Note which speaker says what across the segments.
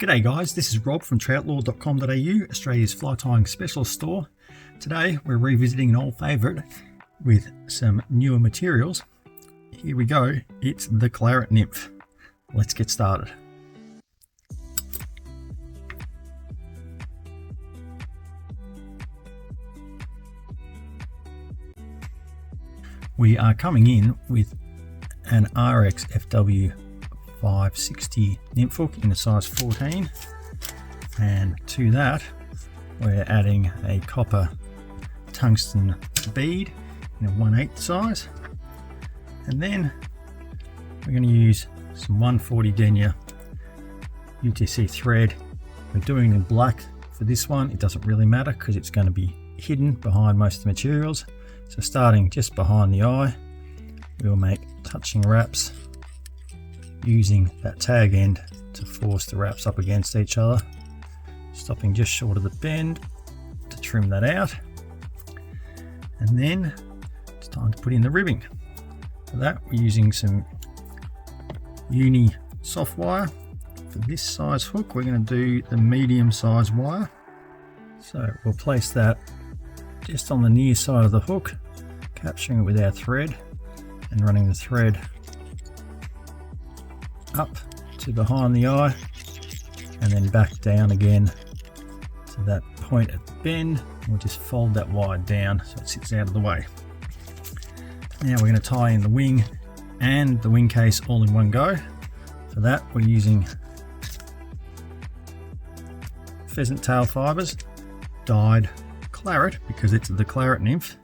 Speaker 1: G'day guys, this is Rob from Troutlore.com.au, Australia's fly tying specialist store. Today we're revisiting an old favourite with some newer materials. Here we go, it's the Claret Nymph. Let's get started. We are coming in with an Ahrex FW 560 nymph hook in a size 14, and to that we're adding a copper tungsten bead in a 1/8 size, and then we're going to use some 140 Denier UTC thread. We're doing it in black for this one. It doesn't really matter because it's going to be hidden behind most of the materials. So starting just behind the eye, we'll make touching wraps using that tag end to force the wraps up against each other, stopping just short of the bend to trim that out. And then it's time to put in the ribbing. For that we're using some uni soft wire. For this size hook we're going to do the medium size wire. So we'll place that just on the near side of the hook, capturing it with our thread and running the thread up to behind the eye and then back down again to that point at the bend. We'll just fold that wire down so it sits out of the way. Now we're going to tie in the wing and the wing case all in one go. For that we're using pheasant tail fibres, dyed claret because it's the Claret Nymph.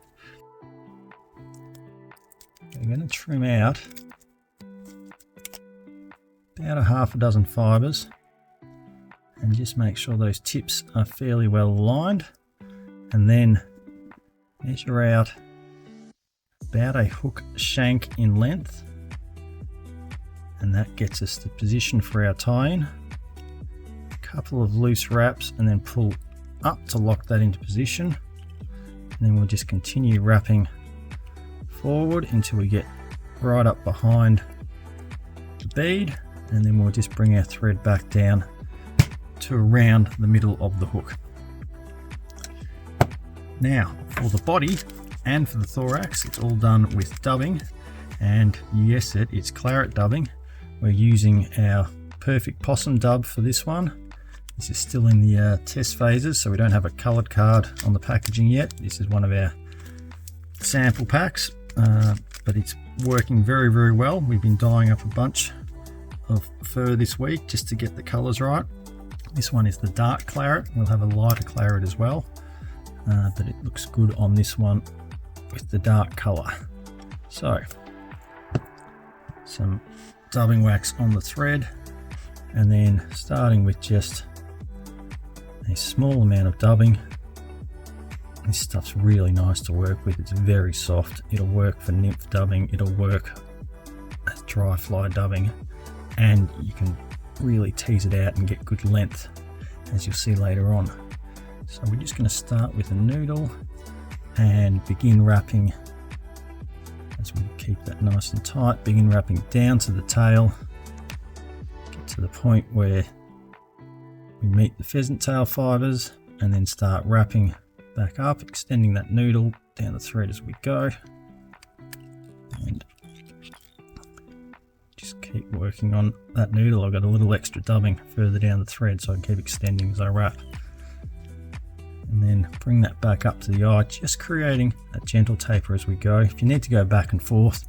Speaker 1: We're going to trim out about a half a dozen fibres and just make sure those tips are fairly well aligned, and then measure out about a hook shank in length, and that gets us the position for our tie-in. A couple of loose wraps and then pull up to lock that into position, and then we'll just continue wrapping forward until we get right up behind the bead, and then we'll just bring our thread back down to around the middle of the hook. Now for the body and for the thorax, it's all done with dubbing, and yes, it's claret dubbing. We're using our perfect Possum dub for this one. This is still in the test phases, so we don't have a coloured card on the packaging yet. This is one of our sample packs, but it's working very, very well. We've been dyeing up a bunch of fur this week just to get the colours right. This one is the dark claret. We'll have a lighter claret as well, but it looks good on this one with the dark colour. So some dubbing wax on the thread, and then starting with just a small amount of dubbing. This stuff's really nice to work with. It's very soft. It'll work for nymph dubbing, it'll work as dry fly dubbing, and you can really tease it out and get good length, as you'll see later on. So we're just going to start with a noodle and begin wrapping. As we keep that nice and tight, begin wrapping down to the tail, get to the point where we meet the pheasant tail fibres, and then start wrapping back up, extending that noodle down the thread as we go, and just keep working on that noodle. I've got a little extra dubbing further down the thread so I can keep extending as I wrap, and then bring that back up to the eye, just creating a gentle taper as we go. If you need to go back and forth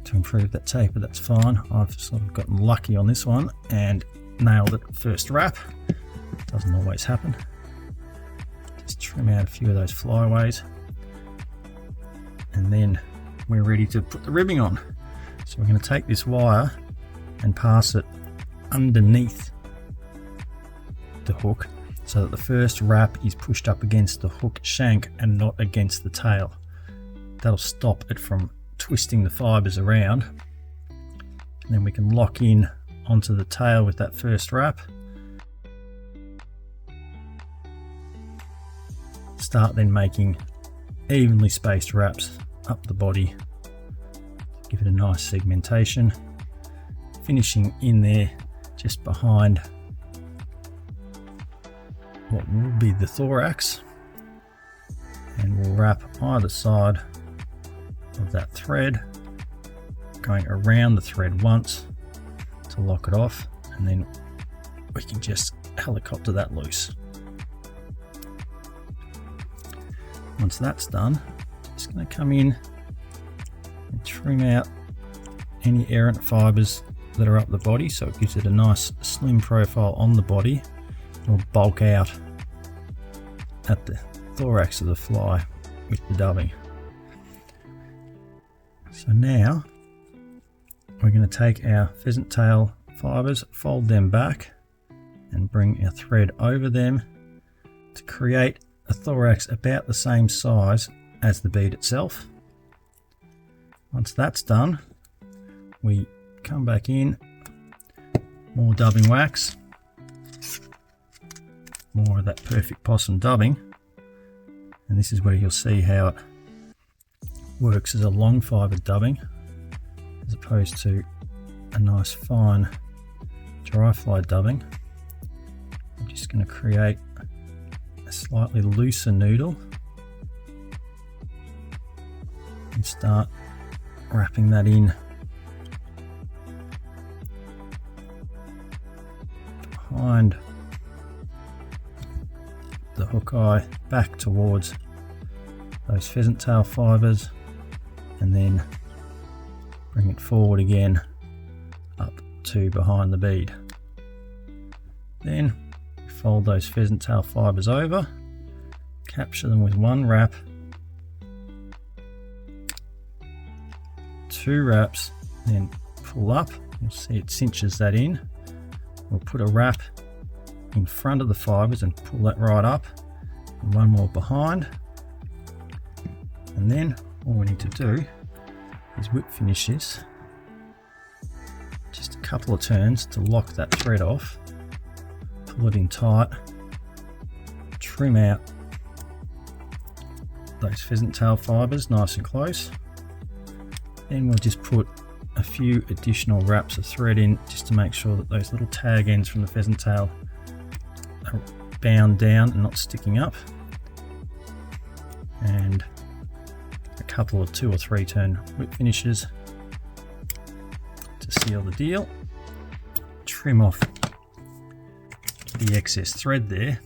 Speaker 1: to improve that taper, that's fine. I've sort of gotten lucky on this one and nailed it first wrap. Doesn't always happen. Just trim out a few of those flyaways, and then we're ready to put the ribbing on. So we're going to take this wire and pass it underneath the hook so that the first wrap is pushed up against the hook shank and not against the tail. That'll stop it from twisting the fibres around, and then we can lock in onto the tail with that first wrap. Start then making evenly spaced wraps up the body, give it a nice segmentation, finishing in there just behind what will be the thorax, and we'll wrap either side of that thread, going around the thread once to lock it off, and then we can just helicopter that loose. Once that's done, just going to come in and trim out any errant fibres that are up the body, so it gives it a nice slim profile on the body. It'll bulk out at the thorax of the fly with the dubbing. So now we're going to take our pheasant tail fibres, fold them back and bring our thread over them to create a thorax about the same size as the bead itself. Once that's done, we come back in, more dubbing wax, more of that perfect possum dubbing, and this is where you'll see how it works as a long fibre dubbing as opposed to a nice fine dry fly dubbing. I'm just going to create a slightly looser noodle and start wrapping that in behind the hook eye, back towards those pheasant tail fibres, and then bring it forward again up to behind the bead. Then fold those pheasant tail fibres over, capture them with one wrap, two wraps, then pull up. You'll see it cinches that in. We'll put a wrap in front of the fibres and pull that right up, and one more behind, and then all we need to do is whip finish this, just a couple of turns to lock that thread off, pull it in tight, trim out those pheasant tail fibres nice and close. Then we'll just put a few additional wraps of thread in just to make sure that those little tag ends from the pheasant tail are bound down and not sticking up, and a couple of 2 or 3 turn whip finishes to seal the deal. Trim off the excess thread there.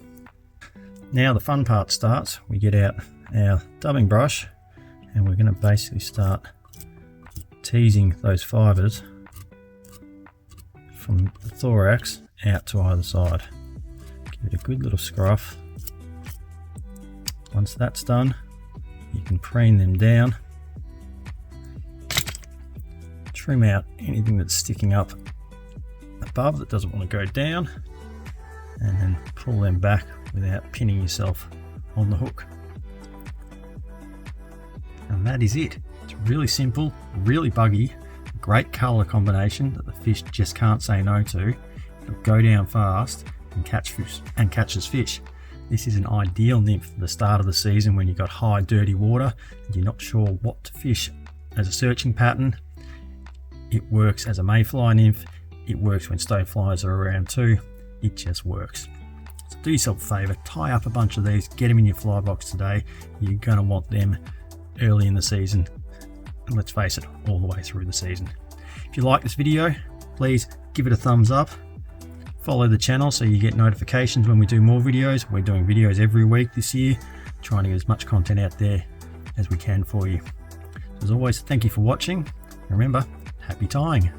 Speaker 1: Now the fun part starts. We get out our dubbing brush and we're going to basically start teasing those fibres from the thorax out to either side. Give it a good little scruff. Once that's done, you can preen them down, trim out anything that's sticking up above that doesn't want to go down, and then pull them back without pinning yourself on the hook. And that is it. It's really simple, really buggy, great colour combination that the fish just can't say no to. It'll go down fast and catch fish and catches fish. This is an ideal nymph for the start of the season when you've got high dirty water and you're not sure what to fish as a searching pattern. It works as a mayfly nymph. It works when stoneflies are around too. It just works. So do yourself a favour, tie up a bunch of these, get them in your fly box today. You're going to want them early in the season. And let's face it, all the way through the season. If you like this video, please give it a thumbs up. Follow the channel so you get notifications when we do more videos. We're doing videos every week this year, trying to get as much content out there as we can for you. As always, thank you for watching. Remember, happy tying.